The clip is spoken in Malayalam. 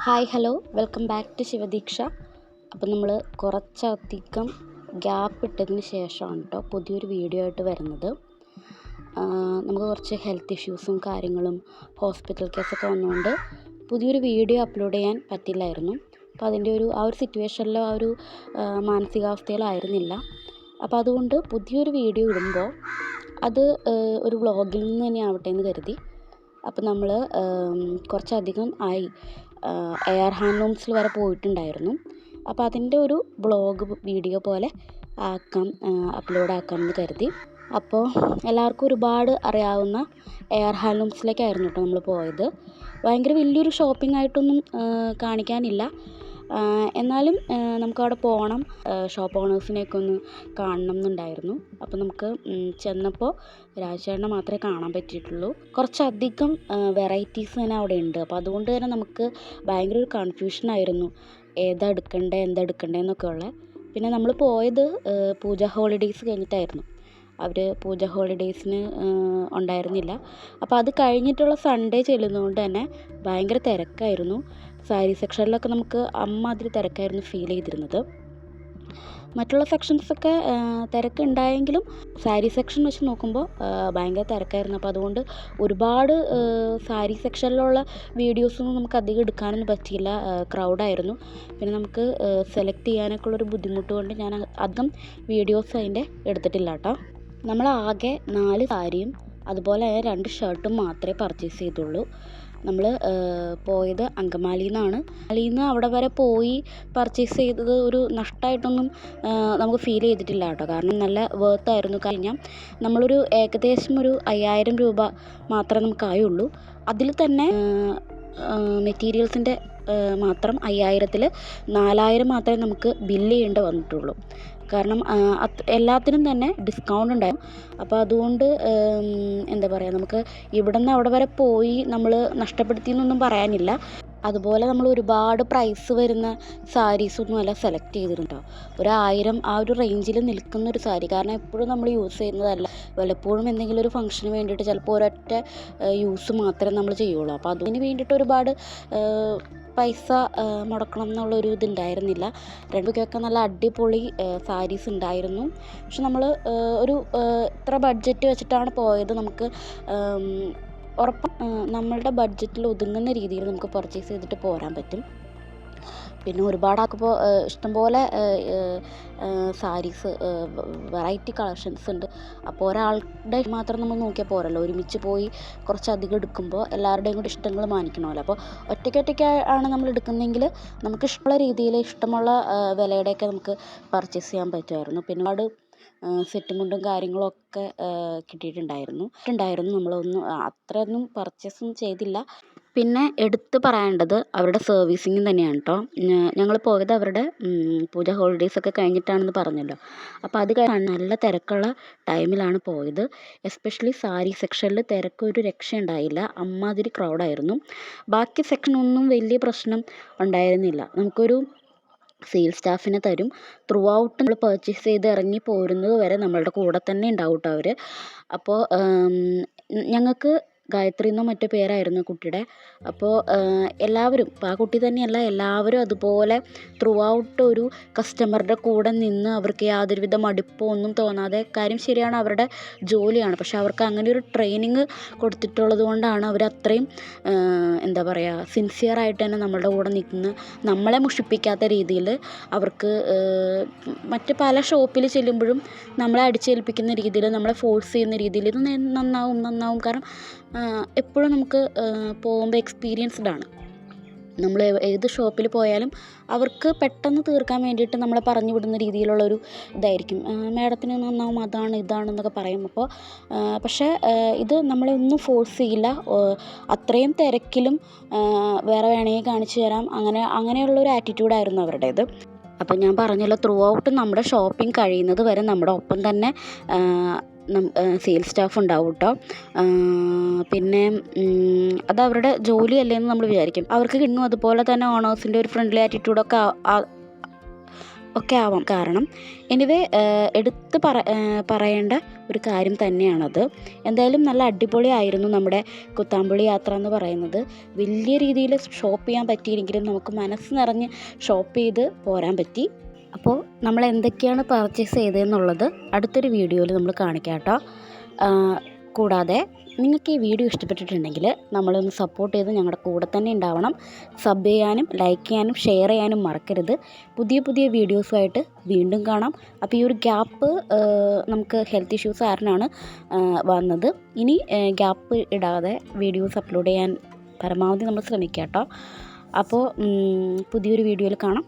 Hi hello welcome back to Sivadeeksha. അപ്പം നമ്മൾ കുറച്ചധികം ഗ്യാപ്പ് ഇട്ടതിന് ശേഷമാണ് കേട്ടോ പുതിയൊരു വീഡിയോ ആയിട്ട് വരുന്നത്. നമുക്ക് കുറച്ച് ഹെൽത്ത് ഇഷ്യൂസും കാര്യങ്ങളും ഹോസ്പിറ്റൽ കേസൊക്കെ വന്നുകൊണ്ട് പുതിയൊരു വീഡിയോ അപ്ലോഡ് ചെയ്യാൻ പറ്റില്ലായിരുന്നു. അപ്പോൾ അതിൻ്റെ ആ ഒരു സിറ്റുവേഷനിലോ മാനസികാവസ്ഥയിലായിരുന്നില്ല. അപ്പോൾ അതുകൊണ്ട് പുതിയൊരു വീഡിയോ ഇടുമ്പോൾ അത് ഒരു വ്ളോഗിൽ നിന്ന് തന്നെ ആവട്ടെ എന്ന് കരുതി. അപ്പോൾ നമ്മൾ കുറച്ചധികം ആയി എയർ ഹാൻഡ്ലൂംസിൽ വരെ പോയിട്ടുണ്ടായിരുന്നു. അപ്പോൾ അതിൻ്റെ ഒരു വ്ളോഗ് വീഡിയോ പോലെ അപ്ലോഡ് ആക്കാമെന്ന് കരുതി. അപ്പോൾ എല്ലാവർക്കും ഒരുപാട് അറിയാവുന്ന എയർ ഹാൻഡ്ലൂംസിലേക്കായിരുന്നു കേട്ടോ നമ്മൾ പോയത്. ഭയങ്കര വലിയൊരു ഷോപ്പിംഗ് ആയിട്ടൊന്നും കാണിക്കാനില്ല, എന്നാലും നമുക്കവിടെ പോകണം, ഷോപ്പ് ഓണേഴ്സിനെയൊക്കെ ഒന്ന് കാണണം എന്നുണ്ടായിരുന്നു. അപ്പോൾ നമുക്ക് ചെന്നപ്പോൾ രാജേട്ടനെ മാത്രമേ കാണാൻ പറ്റിയിട്ടുള്ളൂ. കുറച്ചധികം വെറൈറ്റീസ് തന്നെ അവിടെ ഉണ്ട്. അപ്പോൾ അതുകൊണ്ട് തന്നെ നമുക്ക് ഭയങ്കര ഒരു കൺഫ്യൂഷനായിരുന്നു, എന്താ എടുക്കണ്ടേ എന്നൊക്കെ ഉള്ളത്. പിന്നെ നമ്മൾ പോയത് പൂജ ഹോളിഡേയ്സ് കഴിഞ്ഞിട്ടായിരുന്നു. അവർ പൂജ ഹോളിഡേയ്സിന് ഉണ്ടായിരുന്നില്ല. അപ്പോൾ അത് കഴിഞ്ഞിട്ടുള്ള സൺഡേ ചെല്ലുന്നതുകൊണ്ട് തന്നെ ഭയങ്കര തിരക്കായിരുന്നു. സാരി സെക്ഷനിലൊക്കെ നമുക്ക് അമ്മാതിരി തിരക്കായിരുന്നു ഫീൽ ചെയ്തിരുന്നത്. മറ്റുള്ള സെക്ഷൻസൊക്കെ തിരക്കുണ്ടായെങ്കിലും സാരി സെക്ഷൻ വെച്ച് നോക്കുമ്പോൾ ഭയങ്കര തിരക്കായിരുന്നു. അപ്പോൾ അതുകൊണ്ട് ഒരുപാട് സാരി സെക്ഷനിലുള്ള വീഡിയോസൊന്നും നമുക്ക് അധികം എടുക്കാനൊന്നും പറ്റിയില്ല, ക്രൗഡായിരുന്നു. പിന്നെ നമുക്ക് സെലക്ട് ചെയ്യാനൊക്കെ ഉള്ളൊരു ബുദ്ധിമുട്ട് കൊണ്ട് ഞാൻ അധികം വീഡിയോസ് അതിൻ്റെ എടുത്തിട്ടില്ല കേട്ടോ. നമ്മളാകെ 4 സാരിയും അതുപോലെ 2 ഷർട്ടും മാത്രമേ പർച്ചേസ് ചെയ്തുള്ളൂ. നമ്മൾ പോയത് അങ്കമാലിയിൽ നിന്നാണ്. അവിടെ വരെ പോയി പർച്ചേസ് ചെയ്തത് ഒരു നഷ്ടമായിട്ടൊന്നും നമുക്ക് ഫീൽ ചെയ്തിട്ടില്ല കേട്ടോ. കാരണം നല്ല വർത്തായിരുന്നു. കഴിഞ്ഞാൽ നമ്മളൊരു ഏകദേശം ഒരു 5000 രൂപ മാത്രമേ നമുക്കായുള്ളൂ. അതിൽ തന്നെ മെറ്റീരിയൽസിൻ്റെ മാത്രം 5000-ൽ 4000 മാത്രമേ നമുക്ക് ബില്ല് ചെയ്യേണ്ടി വന്നിട്ടുള്ളൂ. കാരണം എല്ലാത്തിനും തന്നെ ഡിസ്കൗണ്ട് ഉണ്ടായിരുന്നു. അപ്പോൾ അതുകൊണ്ട് എന്താ പറയുക, നമുക്ക് ഇവിടെ നിന്ന് അവിടെ വരെ പോയി നമ്മൾ നഷ്ടപ്പെടുത്തിയെന്നൊന്നും പറയാനില്ല. അതുപോലെ നമ്മൾ ഒരുപാട് പ്രൈസ് വരുന്ന സാരീസൊന്നും അല്ല സെലക്ട് ചെയ്തിട്ടുണ്ടോ. 1000 ആ ഒരു റേഞ്ചിൽ നിൽക്കുന്ന ഒരു സാരി. കാരണം എപ്പോഴും നമ്മൾ യൂസ് ചെയ്യുന്നതല്ല, വല്ലപ്പോഴും എന്തെങ്കിലും ഒരു ഫംഗ്ഷന് വേണ്ടിയിട്ട് ചിലപ്പോൾ ഒരൊറ്റ യൂസ് മാത്രമേ നമ്മൾ ചെയ്യുള്ളൂ. അപ്പോൾ അതിന് വേണ്ടിയിട്ട് ഒരുപാട് പൈസ മുടക്കണം എന്നുള്ളൊരു ഇതുണ്ടായിരുന്നില്ല. രണ്ടുമൊക്കെ നല്ല അടിപൊളി സാരീസ് ഉണ്ടായിരുന്നു. പക്ഷെ നമ്മൾ ഒരു ഇത്ര ബഡ്ജറ്റ് വെച്ചിട്ടാണ് പോയത്. നമുക്ക് ഉറപ്പം നമ്മളുടെ ബഡ്ജറ്റിൽ ഒതുങ്ങുന്ന രീതിയിൽ നമുക്ക് പർച്ചേസ് ചെയ്തിട്ട് പോരാൻ പറ്റും. പിന്നെ ഒരുപാടാക്കുമ്പോൾ ഇഷ്ടംപോലെ സാരീസ് വെറൈറ്റി കളക്ഷൻസ് ഉണ്ട്. അപ്പോൾ ഒരാളുടെ മാത്രം നമ്മൾ നോക്കിയാൽ പോരല്ലോ, ഒരുമിച്ച് പോയി കുറച്ചധികം എടുക്കുമ്പോൾ എല്ലാവരുടെയും കൂടി ഇഷ്ടങ്ങൾ മാനിക്കണമല്ലോ. അപ്പോൾ ഒറ്റയ്ക്ക് ആണ് നമ്മൾ എടുക്കുന്നതെങ്കിൽ നമുക്ക് ഇഷ്ടമുള്ള രീതിയിൽ ഇഷ്ടമുള്ള വിലയുടെയൊക്കെ നമുക്ക് പർച്ചേസ് ചെയ്യാൻ പറ്റുമായിരുന്നു. പിന്നെ ഒരുപാട് സെറ്റും കൊണ്ടും കാര്യങ്ങളൊക്കെ കിട്ടിയിട്ടുണ്ടായിരുന്നു. നമ്മളൊന്നും അത്രയൊന്നും പർച്ചേസൊന്നും ചെയ്തില്ല. പിന്നെ എടുത്ത് പറയേണ്ടത് അവരുടെ സർവീസിങ് തന്നെയാണ് കേട്ടോ. ഞങ്ങൾ പോയത് അവരുടെ പൂജ ഹോളിഡേയ്സൊക്കെ കഴിഞ്ഞിട്ടാണെന്ന് പറഞ്ഞല്ലോ. അപ്പോൾ അത് നല്ല തിരക്കുള്ള ടൈമിലാണ് പോയത്. എസ്പെഷ്യലി സാരി സെക്ഷനിൽ തിരക്ക് ഒരു രക്ഷയുണ്ടായില്ല, അമ്മാതിരി ക്രൗഡായിരുന്നു. ബാക്കി സെക്ഷനൊന്നും വലിയ പ്രശ്നം ഉണ്ടായിരുന്നില്ല. നമുക്കൊരു സെയിൽസ് സ്റ്റാഫിനെ തരും. ത്രൂ ഔട്ട് നമ്മൾ പർച്ചേസ് ചെയ്ത് ഇറങ്ങി പോരുന്നത് വരെ നമ്മളുടെ കൂടെ തന്നെ ഉണ്ടാവും കേട്ടോ അവർ. അപ്പോൾ ഞങ്ങൾക്ക് ഗായത്രി എന്നോ മറ്റോ പേരായിരുന്നു കുട്ടിയുടെ. അപ്പോൾ എല്ലാവരും, ഇപ്പോൾ ആ കുട്ടി തന്നെയല്ല, എല്ലാവരും അതുപോലെ ത്രൂ ഔട്ട് ഒരു കസ്റ്റമറുടെ കൂടെ നിന്ന് അവർക്ക് യാതൊരുവിധ മടുപ്പോ ഒന്നും തോന്നാതെ, കാര്യം ശരിയാണ്, അവരുടെ ജോലിയാണ്. പക്ഷെ അവർക്ക് അങ്ങനെ ഒരു ട്രെയിനിങ് കൊടുത്തിട്ടുള്ളത് കൊണ്ടാണ് അവർ അത്രയും എന്താ പറയുക, സിൻസിയറായിട്ട് തന്നെ നമ്മളുടെ കൂടെ നിൽക്കുന്ന, നമ്മളെ മുഷിപ്പിക്കാത്ത രീതിയിൽ അവർക്ക് മറ്റ് പല ഷോപ്പിൽ ചെല്ലുമ്പോഴും നമ്മളെ അടിച്ചേൽപ്പിക്കുന്ന രീതിയിൽ, നമ്മളെ ഫോഴ്സ് ചെയ്യുന്ന രീതിയിൽ ഇത് നന്നാവും. കാരണം എപ്പോഴും നമുക്ക് പോകുമ്പോൾ എക്സ്പീരിയൻസ്ഡ് ആണ്. നമ്മൾ ഏത് ഷോപ്പിൽ പോയാലും അവർക്ക് പെട്ടെന്ന് തീർക്കാൻ വേണ്ടിയിട്ട് നമ്മളെ പറഞ്ഞു വിടുന്ന രീതിയിലുള്ളൊരു ഇതായിരിക്കും. മാഡത്തിന് നന്നാവും, ഇതാണെന്നൊക്കെ പറയും. അപ്പോൾ പക്ഷേ ഇത് നമ്മളെ ഒന്നും ഫോഴ്സ് ചെയ്യില്ല. അത്രയും തിരക്കിലും വേറെ വേണമെങ്കിൽ കാണിച്ചു തരാം, അങ്ങനെയുള്ളൊരു ആറ്റിറ്റ്യൂഡായിരുന്നു അവരുടേത്. അപ്പം ഞാൻ പറഞ്ഞല്ലോ, ത്രൂ ഔട്ട് നമ്മുടെ ഷോപ്പിംഗ് കഴിയുന്നത് വരെ നമ്മുടെ ഒപ്പം തന്നെ സെയിൽസ് സ്റ്റാഫ് ഉണ്ടാവും കേട്ടോ. പിന്നെ അത് അവരുടെ ജോലിയല്ലേ എന്ന് നമ്മൾ വിചാരിക്കും. അവർക്ക് കിട്ടുന്നു. അതുപോലെ തന്നെ ഓണേഴ്സിൻ്റെ ഒരു ഫ്രണ്ട്ലി ആറ്റിറ്റ്യൂഡൊക്കെ ഒക്കെ ആവാം. കാരണം എനിവേ എടുത്ത് പറയേണ്ട ഒരു കാര്യം തന്നെയാണത്. എന്തായാലും നല്ല അടിപൊളിയായിരുന്നു നമ്മുടെ കുത്താമ്പുള്ളി യാത്ര എന്ന് പറയുന്നത്. വലിയ രീതിയിൽ ഷോപ്പ് ചെയ്യാൻ പറ്റിയില്ലെങ്കിലും നമുക്ക് മനസ്സ് നിറഞ്ഞ് ഷോപ്പ് ചെയ്ത് പോരാൻ പറ്റി. അപ്പോൾ നമ്മൾ എന്തൊക്കെയാണ് പർച്ചേസ് ചെയ്തതെന്നുള്ളത് അടുത്തൊരു വീഡിയോയിൽ നമ്മൾ കാണിക്കാം കേട്ടോ. കൂടാതെ നിങ്ങൾക്ക് ഈ വീഡിയോ ഇഷ്ടപ്പെട്ടിട്ടുണ്ടെങ്കിൽ നമ്മളൊന്ന് സപ്പോർട്ട് ചെയ്ത് ഞങ്ങളുടെ കൂടെ തന്നെ ഉണ്ടാവണം. സബ് ചെയ്യാനും ലൈക്ക് ചെയ്യാനും ഷെയർ ചെയ്യാനും മറക്കരുത്. പുതിയ പുതിയ വീഡിയോസുമായിട്ട് വീണ്ടും കാണാം. അപ്പോൾ ഈ ഒരു ഗ്യാപ്പ് നമുക്ക് ഹെൽത്ത് ഇഷ്യൂസ് കാരണമാണ് വന്നത്. ഇനി ഗ്യാപ്പ് ഇടാതെ വീഡിയോസ് അപ്ലോഡ് ചെയ്യാൻ പരമാവധി നമ്മൾ ശ്രമിക്കാം കേട്ടോ. അപ്പോൾ പുതിയൊരു വീഡിയോയിൽ കാണാം.